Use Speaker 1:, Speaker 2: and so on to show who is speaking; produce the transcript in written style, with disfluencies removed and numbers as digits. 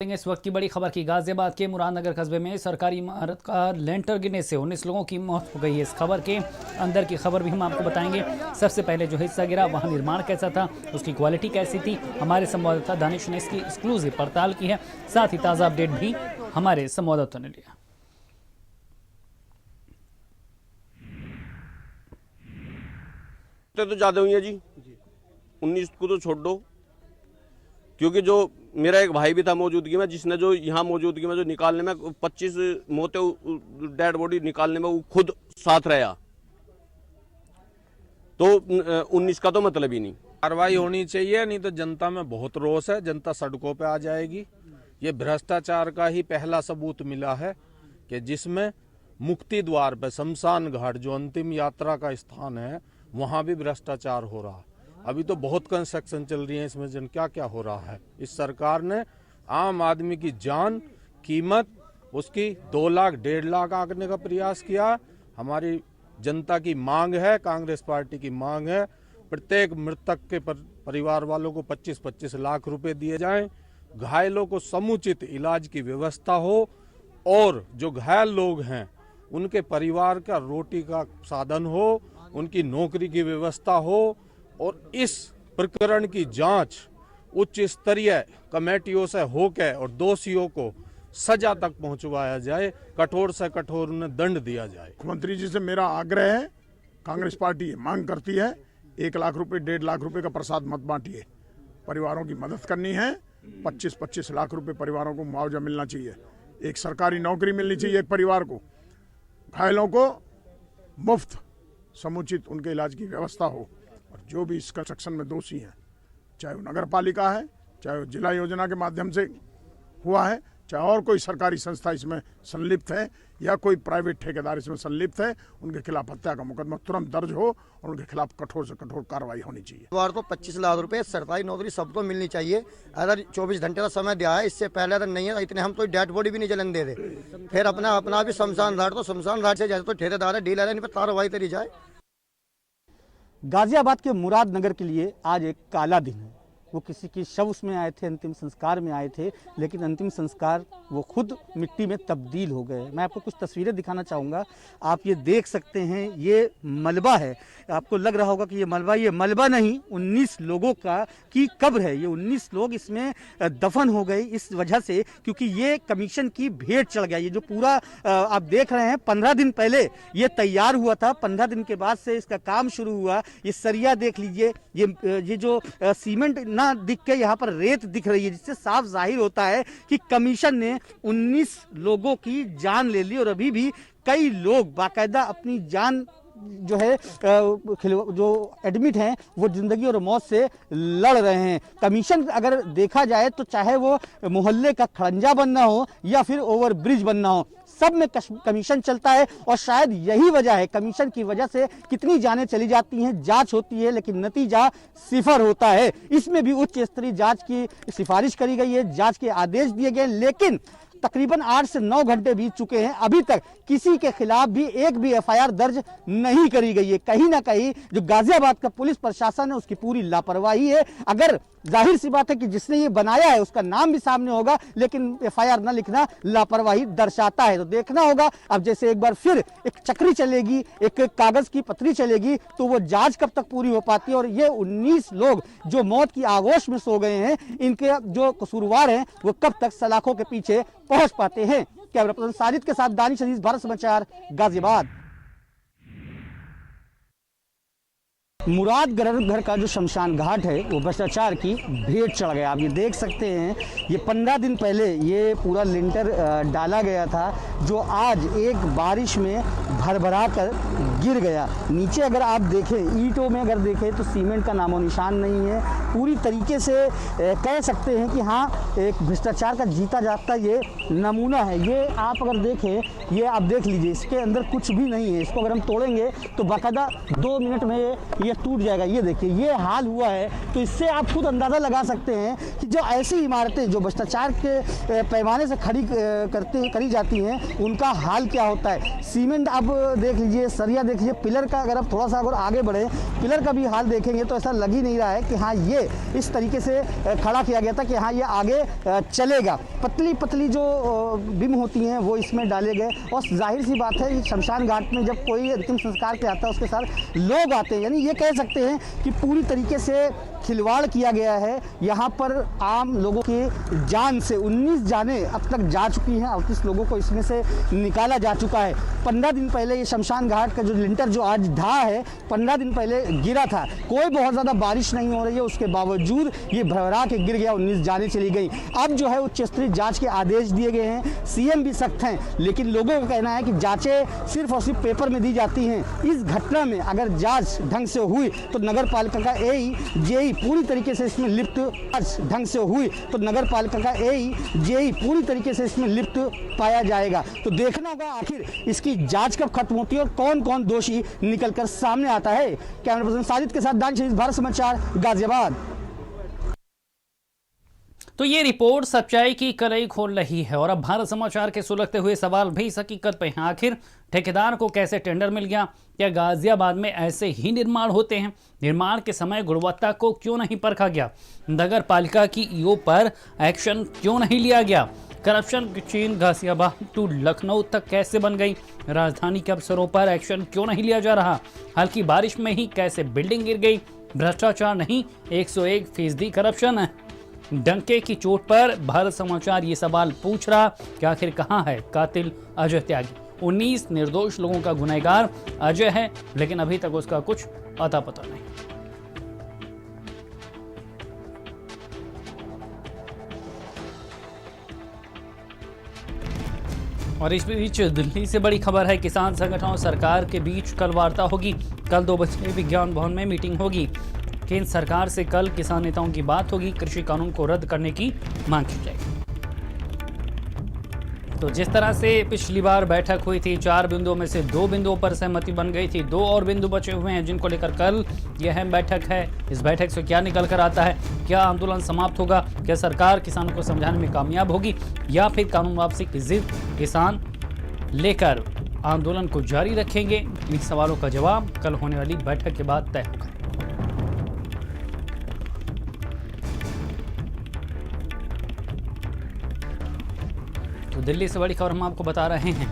Speaker 1: इस वक्त की बड़ी खबर की गाजियाबाद के मुरादनगर कस्बे में सरकारी इमारत का लेंटर गिरने से 19 लोगों की मौत हो गई है। इस खबर के अंदर की खबर भी हम आपको बताएंगे। सबसे पहले जो हिस्सा गिरा वहां निर्माण कैसा था, उसकी क्वालिटी कैसी थी, हमारे संवाददाता दानिश ने इसकी एक्सक्लूसिव पड़ताल की है। साथ ही ताज़ा अपडेट भी हमारे संवाददाता ने लिया।
Speaker 2: तो ज़्यादा हुई है जी, 19 को तो छोड़ दो, क्योंकि जो मेरा एक भाई भी था मौजूदगी में, जिसने जो यहाँ मौजूदगी में जो निकालने में 25 मौतें डेड बॉडी निकालने में वो खुद साथ रहा, तो 19 का तो मतलब ही नहीं।
Speaker 3: कार्रवाई होनी चाहिए, नहीं तो जनता में बहुत रोष है, जनता सड़कों पे आ जाएगी। ये भ्रष्टाचार का ही पहला सबूत मिला है कि जिसमें मुक्ति द्वार पे शमशान घाट जो अंतिम यात्रा का स्थान है वहां भी भ्रष्टाचार हो रहा है। अभी तो बहुत कंस्ट्रक्शन चल रही है, इसमें जन क्या क्या हो रहा है। इस सरकार ने आम आदमी की जान कीमत उसकी 2 लाख 1.5 लाख आंकने का प्रयास किया। हमारी जनता की मांग है, कांग्रेस पार्टी की मांग है, प्रत्येक मृतक के परिवार वालों को 25-25 लाख रुपए दिए जाएं, घायलों को समुचित इलाज की व्यवस्था हो और जो घायल लोग हैं उनके परिवार का रोटी का साधन हो, उनकी नौकरी की व्यवस्था हो और इस प्रकरण की जांच उच्च स्तरीय कमेटियों से होकर और दोषियों को सजा तक पहुंचवाया जाए, कठोर से कठोर उन्हें दंड दिया जाए।
Speaker 4: मुख्यमंत्री जी से मेरा आग्रह है, कांग्रेस पार्टी मांग करती है 1 लाख रुपए 1.5 लाख रुपए का प्रसाद मत बांटिए, परिवारों की मदद करनी है। 25-25 लाख रुपए परिवारों को मुआवजा मिलना चाहिए, एक सरकारी नौकरी मिलनी चाहिए एक परिवार को, घायलों को मुफ्त समुचित उनके इलाज की व्यवस्था हो, और जो भी इस कंस्ट्रक्शन में दोषी हैं, चाहे वो नगर पालिका है, चाहे वो जिला योजना के माध्यम से हुआ है, चाहे और कोई सरकारी संस्था इसमें संलिप्त है या कोई प्राइवेट ठेकेदार इसमें संलिप्त है, उनके खिलाफ हत्या का मुकदमा तुरंत दर्ज हो और उनके खिलाफ कठोर से कठोर कार्रवाई होनी चाहिए।
Speaker 5: बार तो 25 लाख रुपए सरकारी नौकरी सबको मिलनी चाहिए। अगर 24 घंटे का समय दिया है, इससे पहले अगर नहीं है इतने हम तो डेड बॉडी भी नहीं जलन दे रहे। फिर अपना भी शमशान घाट, तो शमशान घाट से जैसे तो ठेकेदार है, डीलर है, इन पर कार्रवाई करी जाए।
Speaker 6: गाजियाबाद के मुरादनगर के लिए आज एक काला दिन है। वो किसी की शव उसमें आए थे, अंतिम संस्कार में आए थे, लेकिन अंतिम संस्कार वो खुद मिट्टी में तब्दील हो गए। मैं आपको कुछ तस्वीरें दिखाना चाहूँगा। आप ये देख सकते हैं, ये मलबा है। आपको लग रहा होगा कि ये मलबा नहीं, 19 लोगों का की कब्र है। ये 19 लोग इसमें दफन हो गए इस वजह से, क्योंकि ये कमीशन की भेंट चढ़ गया। ये जो पूरा आप देख रहे हैं, 15 दिन पहले ये तैयार हुआ था, 15 दिन के बाद से इसका काम शुरू हुआ। ये सरिया देख लीजिए, ये जो सीमेंट ना दिख के यहाँ पर रेत दिख रही है, जिससे साफ जाहिर होता है कि कमीशन ने 19 लोगों की जान ले ली। और अभी भी कई लोग बाकायदा अपनी जान जो है जो एडमिट हैं, वो जिंदगी और मौत से लड़ रहे हैं। कमीशन अगर देखा जाए तो चाहे वो मोहल्ले का खड़ंजा बनना हो या फिर ओवर ब्रिज बनना हो, सब में कमीशन चलता है। और शायद यही वजह है, कमीशन की वजह से कितनी जानें चली जाती हैं, जांच होती है लेकिन नतीजा सिफर होता है। इसमें भी उच्च स्तरीय जांच की सिफारिश करी गई है, जांच के आदेश दिए गए, लेकिन तकरीबन 8 से 9 घंटे बीत चुके हैं, अभी तक किसी के खिलाफ भी एक भी एफआईआर दर्ज नहीं करी गई है। कहीं ना कहीं जो गाजियाबाद का पुलिस प्रशासन है उसकी पूरी लापरवाही है। अगर जाहिर सी बात है कि जिसने ये बनाया है उसका नाम भी सामने होगा, लेकिन एफआईआर न लिखना लापरवाही दर्शाता है। तो देखना होगा अब, जैसे एक बार फिर एक चक्री चलेगी, एक कागज की पत्री चलेगी, तो वो जांच कब तक पूरी हो पाती है और ये 19 लोग जो मौत की आगोश में सो गए हैं, इनके जो कसूरवार हैं वो कब तक सलाखों के पीछे पहुंच पाते हैं। कैमरा पर्सन साजिद के साथ दानिश अजीज, भारत समाचार, गाजियाबाद। मुरादनगर का जो शमशान घाट है वो भ्रष्टाचार की भेंट चढ़ गया। आप ये देख सकते हैं, ये 15 दिन पहले ये पूरा लिंटर डाला गया था, जो आज एक बारिश में भरभरा कर गिर गया। नीचे अगर आप देखें, ईंटों में अगर देखें तो सीमेंट का नामो निशान नहीं है। पूरी तरीके से कह सकते हैं कि हाँ, एक भ्रष्टाचार का जीता जागता ये नमूना है। ये आप अगर देखें, ये आप देख लीजिए, इसके अंदर कुछ भी नहीं है। इसको अगर हम तोड़ेंगे तो बाकायदा 2 मिनट में ये टूट जाएगा। ये देखिए, ये हाल हुआ है। तो इससे आप खुद अंदाज़ा लगा सकते हैं कि जो ऐसी इमारतें जो भ्रष्टाचार के पैमाने से करी जाती हैं, उनका हाल क्या होता है। सीमेंट आप देख लीजिए, सरिया देख देखिए पिलर का, अगर आप थोड़ा सा अगर आगे बढ़े, पिलर का भी हाल देखेंगे तो ऐसा लग ही नहीं रहा है कि हाँ ये इस तरीके से खड़ा किया गया था कि हाँ ये आगे चलेगा। पतली पतली जो बिम होती हैं वो इसमें डाले गए, और जाहिर सी बात है शमशान घाट में जब कोई अंतिम संस्कार पे आता है उसके साथ लोग आते हैं, यानी ये कह सकते हैं कि पूरी तरीके से खिलवाड़ किया गया है। यहाँ पर आम लोगों की जान से 19 जानें अब तक जा चुकी हैं, 38 लोगों को इसमें से निकाला जा चुका है। 15 दिन पहले ये शमशान घाट का जो लिंटर जो आज ढहा है 15 दिन पहले गिरा था, कोई बहुत ज़्यादा बारिश नहीं हो रही है, उसके बावजूद ये भरभरा के गिर गया, 19 जानें चली गई। अब जो है उच्च स्तरीय जाँच के आदेश दिए गए हैं, सीएम भी सख्त हैं, लेकिन लोगों का कहना है कि जाँचें सिर्फ और सिर्फ पेपर में दी जाती हैं। इस घटना में अगर जाँच ढंग से हुई तो नगर पालिका का एई जेई पूरी तरीके से इसमें लिप्त ढंग से हुई तो नगर पालिका का एई जेई पूरी तरीके से इसमें लिप्त पाया जाएगा। तो देखना होगा आखिर इसकी जांच कब खत्म होती है और कौन कौन दोषी निकलकर सामने आता है। कैमरा पर्सन साजिद के साथ दान शरीफ, भारत समाचार, गाजियाबाद।
Speaker 1: तो ये रिपोर्ट सच्चाई की कलई खोल रही है और अब भारत समाचार के सुलगते हुए सवाल भी इस हकीकत पे हैं, आखिर ठेकेदार को कैसे टेंडर मिल गया? क्या गाजियाबाद में ऐसे ही निर्माण होते हैं? निर्माण के समय गुणवत्ता को क्यों नहीं परखा गया? नगर पालिका की ईओ पर एक्शन क्यों नहीं लिया गया? करप्शन की चेन गाजियाबाद टू लखनऊ तक कैसे बन गई? राजधानी के अफसरों पर एक्शन क्यों नहीं लिया जा रहा? हल्की बारिश में ही कैसे बिल्डिंग गिर गई? भ्रष्टाचार नहीं, 101% करप्शन है। डंके की चोट पर भारत समाचार ये सवाल पूछ रहा कि आखिर कहां है कातिल अजय त्यागी? 19 निर्दोष लोगों का गुनहगार अजय है, लेकिन अभी तक उसका कुछ अता पता नहीं। और इस बीच दिल्ली से बड़ी खबर है, किसान संगठनों और सरकार के बीच कल वार्ता होगी। कल 2 बजे विज्ञान भवन में मीटिंग होगी। केंद्र सरकार से कल किसान नेताओं की बात होगी, कृषि कानून को रद्द करने की मांग की जाएगी। तो जिस तरह से पिछली बार बैठक हुई थी, 4 बिंदुओं में से 2 बिंदुओं पर सहमति बन गई थी, 2 और बिंदु बचे हुए हैं जिनको लेकर कल यह अहम बैठक है। इस बैठक से क्या निकल कर आता है? क्या आंदोलन समाप्त होगा? क्या सरकार किसानों को समझाने में कामयाब होगी, या फिर कानून वापसी की जिद किसान लेकर आंदोलन को जारी रखेंगे? इन सवालों का जवाब कल होने वाली बैठक के बाद तय होगा। तो दिल्ली से बड़ी खबर हम आपको बता रहे हैं,